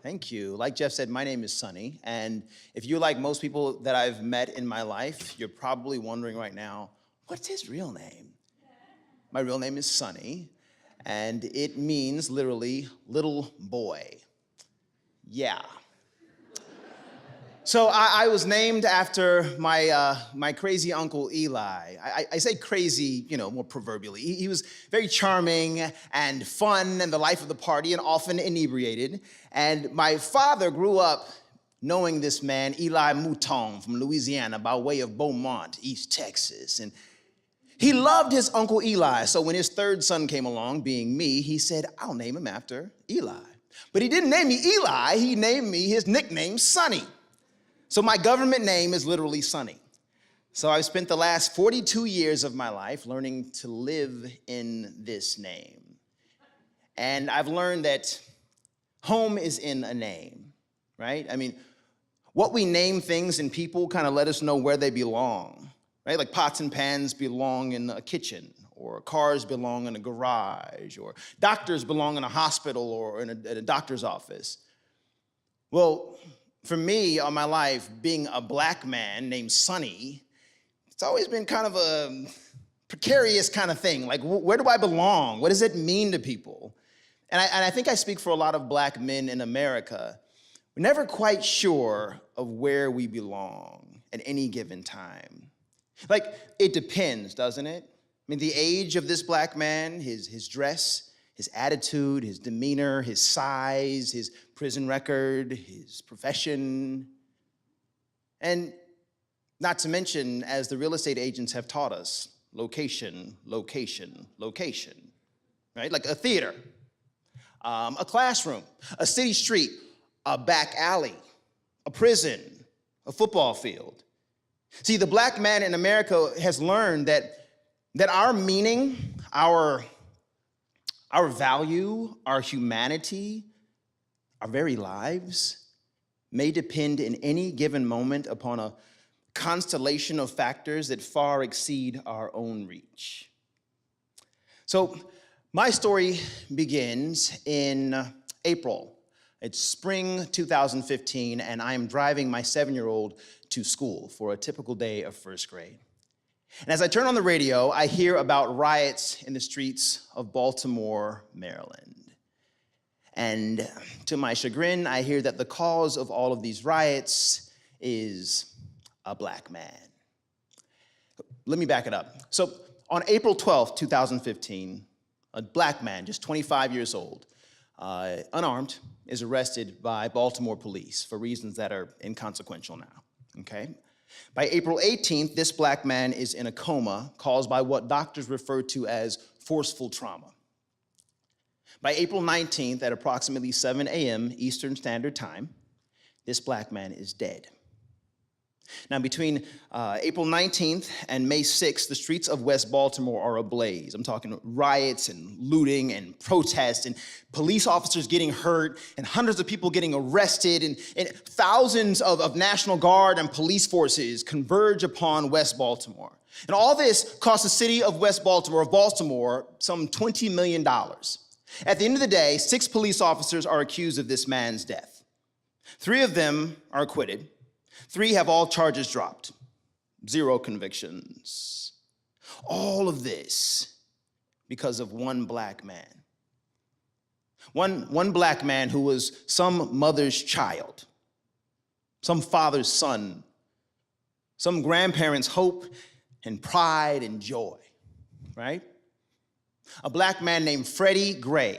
Thank you. Like Jeff said, my name is Sonny, and if you're like most people that I've met in my life, you're probably wondering right now, what's his real name? My real name is Sonny, and it means literally little boy. Yeah. So I was named after my crazy uncle Eli. I say crazy, more proverbially. He was very charming and fun and the life of the party and often inebriated. And my father grew up knowing this man, Eli Mouton from Louisiana by way of Beaumont, East Texas. And he loved his uncle Eli. So when his third son came along, being me, he said, I'll name him after Eli. But he didn't name me Eli, he named me his nickname, Sonny. So my government name is literally Sonny. So I've spent the last 42 years of my life learning to live in this name. And I've learned that home is in a name, right? I mean, what we name things and people kind of let us know where they belong, right? Like pots and pans belong in a kitchen, or cars belong in a garage, or doctors belong in a hospital or in a doctor's office. Well, for me, all my life, being a black man named Sonny, it's always been kind of a precarious kind of thing. Like, where do I belong? What does it mean to people? And I think I speak for a lot of black men in America. We're never quite sure of where we belong at any given time. Like, it depends, doesn't it? I mean, the age of this black man, his dress, his attitude, his demeanor, his size, his prison record, his profession. And not to mention, as the real estate agents have taught us, location, location, location, right? Like a theater, a classroom, a city street, a back alley, a prison, a football field. See, the black man in America has learned that our meaning, our value, our humanity, our very lives may depend in any given moment upon a constellation of factors that far exceed our own reach. So my story begins in April. It's spring 2015, and I am driving my 7-year-old to school for a typical day of first grade. And as I turn on the radio, I hear about riots in the streets of Baltimore, Maryland. And to my chagrin, I hear that the cause of all of these riots is a black man. Let me back it up. So on April 12th, 2015, a black man, just 25 years old, unarmed, is arrested by Baltimore police for reasons that are inconsequential now, okay? By April 18th, this black man is in a coma caused by what doctors refer to as forceful trauma. By April 19th, at approximately 7 a.m. Eastern Standard Time, this black man is dead. Now, between April 19th and May 6th, the streets of West Baltimore are ablaze. I'm talking riots and looting and protests and police officers getting hurt and hundreds of people getting arrested and thousands of National Guard and police forces converge upon West Baltimore. And all this cost the city of West Baltimore, some $20 million. At the end of the day, 6 police officers are accused of this man's death. 3 of them are acquitted. 3 have all charges dropped. 0 convictions. All of this because of one black man. One black man who was some mother's child, some father's son, some grandparent's hope and pride and joy, right? A black man named Freddie Gray.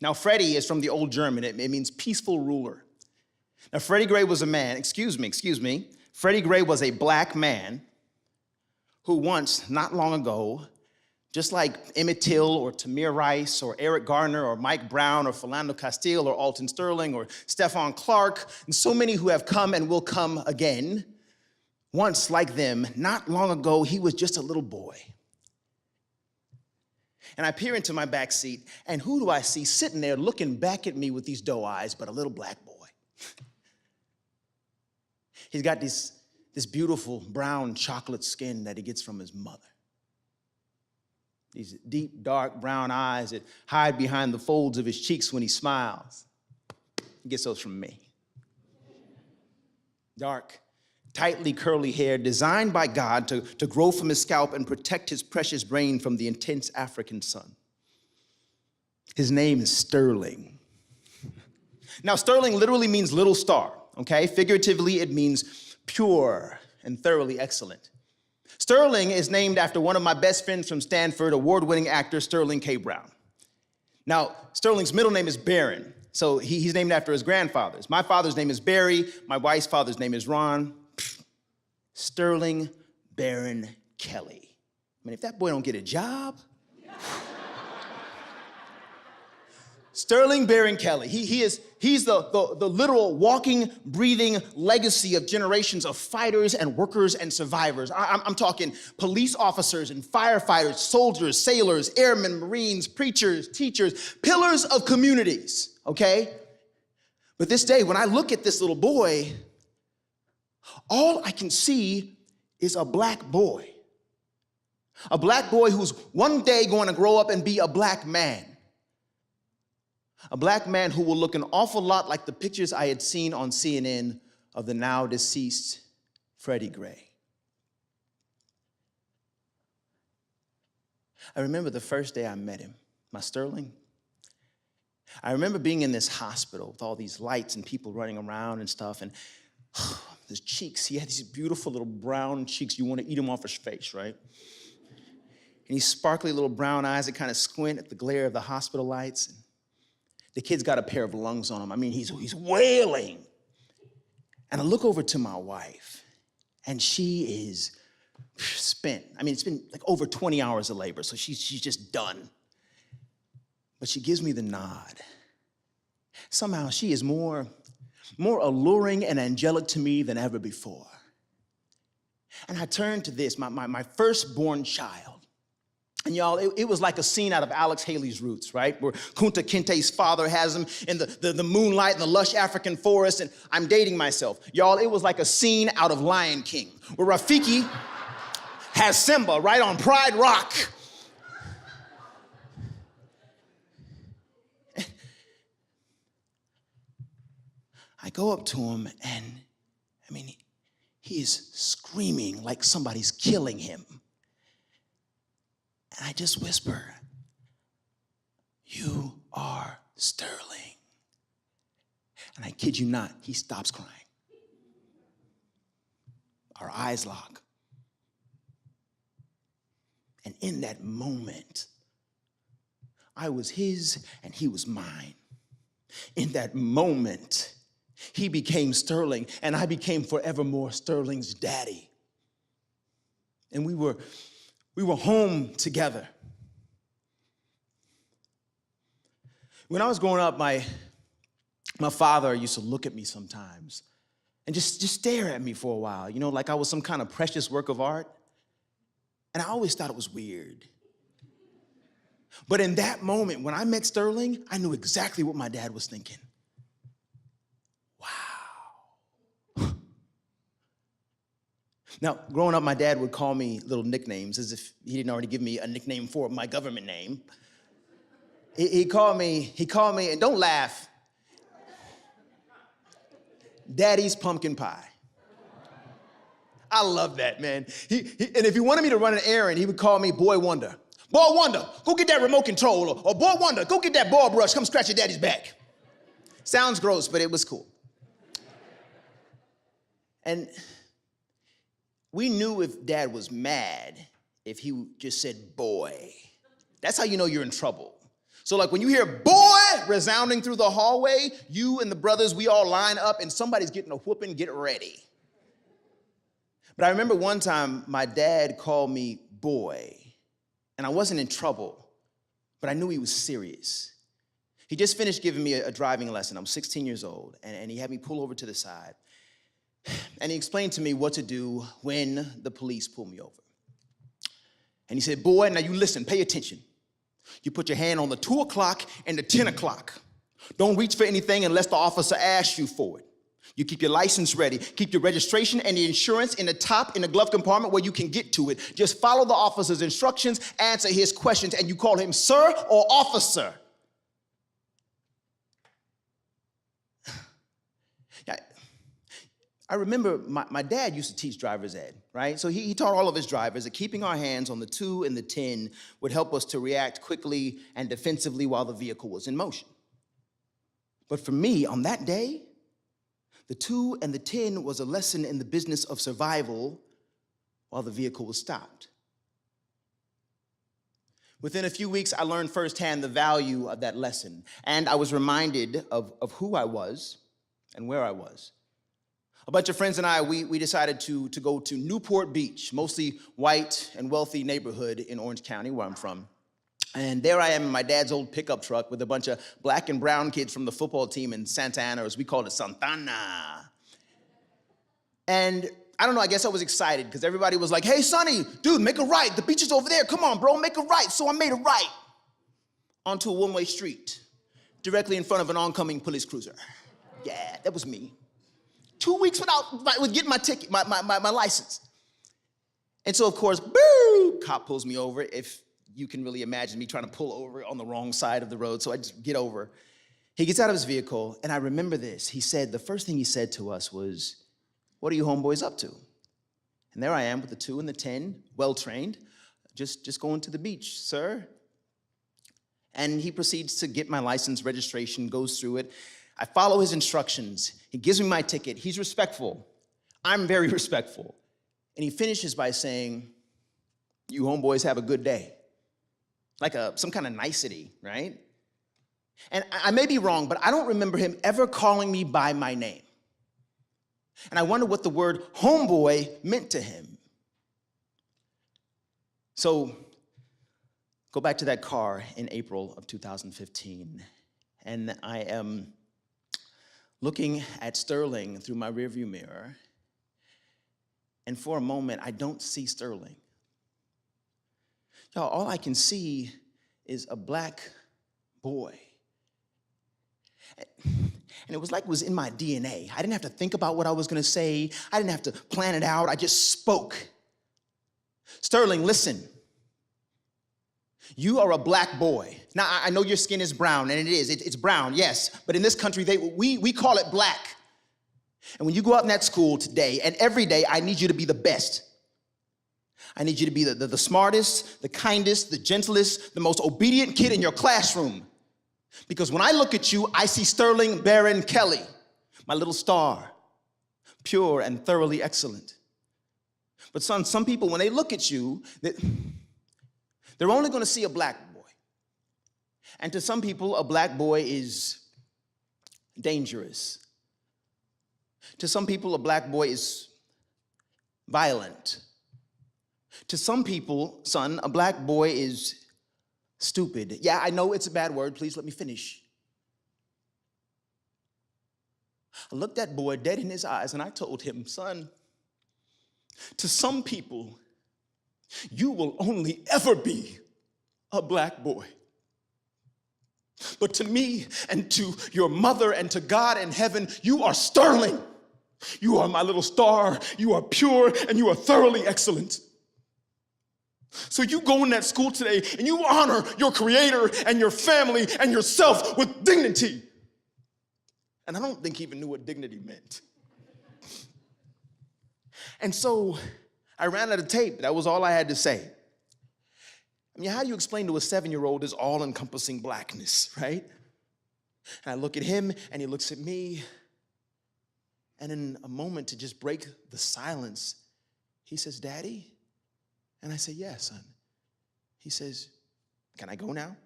Now, Freddie is from the old German. It means peaceful ruler. Now, Freddie Gray was a man, excuse me. Freddie Gray was a black man who once, not long ago, just like Emmett Till or Tamir Rice or Eric Garner or Mike Brown or Philando Castile or Alton Sterling or Stephon Clark, and so many who have come and will come again, once like them, not long ago, he was just a little boy. And I peer into my back seat, and who do I see sitting there looking back at me with these doe eyes, but a little black boy. He's got this beautiful brown chocolate skin that he gets from his mother. These deep, dark brown eyes that hide behind the folds of his cheeks when he smiles. He gets those from me. Dark, tightly curly hair designed by God to grow from his scalp and protect his precious brain from the intense African sun. His name is Sterling. Now, Sterling literally means little star, okay? Figuratively, it means pure and thoroughly excellent. Sterling is named after one of my best friends from Stanford, award-winning actor Sterling K. Brown. Now, Sterling's middle name is Barron, so he's named after his grandfathers. My father's name is Barry, my wife's father's name is Ron. Sterling Barron Kelly. I mean, if that boy don't get a job. Sterling Barron Kelly, he's the literal walking, breathing legacy of generations of fighters and workers and survivors. I'm talking police officers and firefighters, soldiers, sailors, airmen, Marines, preachers, teachers, pillars of communities, okay? But this day, when I look at this little boy, all I can see is a black boy. A black boy who's one day going to grow up and be a black man. A black man who will look an awful lot like the pictures I had seen on CNN of the now deceased Freddie Gray. I remember the first day I met him, my Sterling. I remember being in this hospital with all these lights and people running around and stuff, and his cheeks, he had these beautiful little brown cheeks. You want to eat him off his face, right? And these sparkly little brown eyes that kind of squint at the glare of the hospital lights. The kid's got a pair of lungs on him. I mean, he's wailing. And I look over to my wife, and she is spent. I mean, it's been like over 20 hours of labor, so she's just done. But she gives me the nod. Somehow she is more alluring and angelic to me than ever before. And I turn to this, my firstborn child. And y'all, it was like a scene out of Alex Haley's Roots, right? Where Kunta Kinte's father has him in the moonlight in the lush African forest, and I'm dating myself. Y'all, it was like a scene out of Lion King, where Rafiki has Simba right on Pride Rock. I go up to him, and I mean, he is screaming like somebody's killing him. And I just whisper, "You are Sterling." And I kid you not, he stops crying. Our eyes lock. And in that moment, I was his and he was mine. In that moment, he became Sterling and I became forevermore Sterling's daddy. And we were home together. When I was growing up, my father used to look at me sometimes and just stare at me for a while, you know, like I was some kind of precious work of art. And I always thought it was weird. But in that moment, when I met Sterling, I knew exactly what my dad was thinking. Wow. Now, growing up, my dad would call me little nicknames as if he didn't already give me a nickname for my government name. He called me, and don't laugh, Daddy's Pumpkin Pie. I love that, man. And if he wanted me to run an errand, he would call me Boy Wonder. Boy Wonder, go get that remote control. Or Boy Wonder, go get that ball brush. Come scratch your daddy's back. Sounds gross, but it was cool. And we knew if Dad was mad if he just said boy. That's how you know you're in trouble. So like when you hear boy resounding through the hallway, you and the brothers, we all line up and somebody's getting a whooping, get ready. But I remember one time my dad called me boy, and I wasn't in trouble, but I knew he was serious. He just finished giving me a driving lesson. I'm 16 years old, and he had me pull over to the side. And he explained to me what to do when the police pull me over. And he said, boy, now you listen, pay attention. You put your hand on the 2 o'clock and the 10 o'clock. Don't reach for anything unless the officer asks you for it. You keep your license ready. Keep your registration and the insurance in the top in the glove compartment where you can get to it. Just follow the officer's instructions, answer his questions, and you call him sir or officer. I, I remember my dad used to teach driver's ed, right? So he taught all of his drivers that keeping our hands on the 2 and the 10 would help us to react quickly and defensively while the vehicle was in motion. But for me, on that day, the 2 and the 10 was a lesson in the business of survival while the vehicle was stopped. Within a few weeks, I learned firsthand the value of that lesson, and I was reminded of who I was and where I was. A bunch of friends and I, we decided to go to Newport Beach, mostly white and wealthy neighborhood in Orange County, where I'm from. And there I am in my dad's old pickup truck with a bunch of black and brown kids from the football team in Santa Ana, or as we called it, Santana. And I don't know, I guess I was excited because everybody was like, hey, Sonny, dude, make a right. The beach is over there. Come on, bro, make a right. So I made a right onto a one-way street directly in front of an oncoming police cruiser. Yeah, that was me. 2 weeks with getting my ticket, my license. And so, of course, boo, cop pulls me over. If you can really imagine me trying to pull over on the wrong side of the road, so I just get over. He gets out of his vehicle, and I remember this. He said, the first thing he said to us was, what are you homeboys up to? And there I am with the 2 and the 10, well-trained, just going to the beach, sir. And he proceeds to get my license, registration, goes through it. I follow his instructions. He gives me my ticket. He's respectful. I'm very respectful. And he finishes by saying, you homeboys have a good day. Like some kind of nicety, right? And I may be wrong, but I don't remember him ever calling me by my name. And I wonder what the word homeboy meant to him. So, go back to that car in April of 2015, and I am looking at Sterling through my rearview mirror, and for a moment, I don't see Sterling. Y'all, all I can see is a black boy. And it was like it was in my DNA. I didn't have to think about what I was gonna say. I didn't have to plan it out. I just spoke. Sterling, listen. You are a black boy. Now, I know your skin is brown, and it is. It's brown, yes. But in this country, we call it black. And when you go out in that school today, and every day, I need you to be the best. I need you to be the smartest, the kindest, the gentlest, the most obedient kid in your classroom. Because when I look at you, I see Sterling Barron Kelly, my little star, pure and thoroughly excellent. But son, some people, when they look at you, they're only going to see a black boy. And to some people, a black boy is dangerous. To some people, a black boy is violent. To some people, son, a black boy is stupid. Yeah, I know it's a bad word. Please let me finish. I looked that boy dead in his eyes and I told him, son, to some people, you will only ever be a black boy. But to me and to your mother and to God in heaven, you are sterling. You are my little star. You are pure and you are thoroughly excellent. So you go in that school today and you honor your creator and your family and yourself with dignity. And I don't think he even knew what dignity meant. And so I ran out of tape. That was all I had to say. I mean, how do you explain to a 7-year-old his all-encompassing blackness, right? And I look at him and he looks at me. And in a moment to just break the silence, he says, Daddy? And I say, yeah, son. He says, can I go now?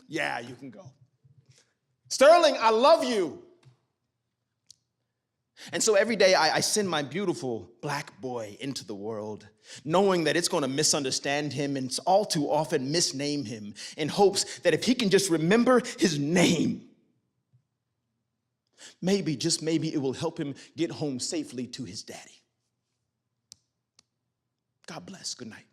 Yeah, you can go. Sterling, I love you. And so every day I send my beautiful black boy into the world, knowing that it's going to misunderstand him and all too often misname him in hopes that if he can just remember his name, maybe, just maybe, it will help him get home safely to his daddy. God bless. Good night.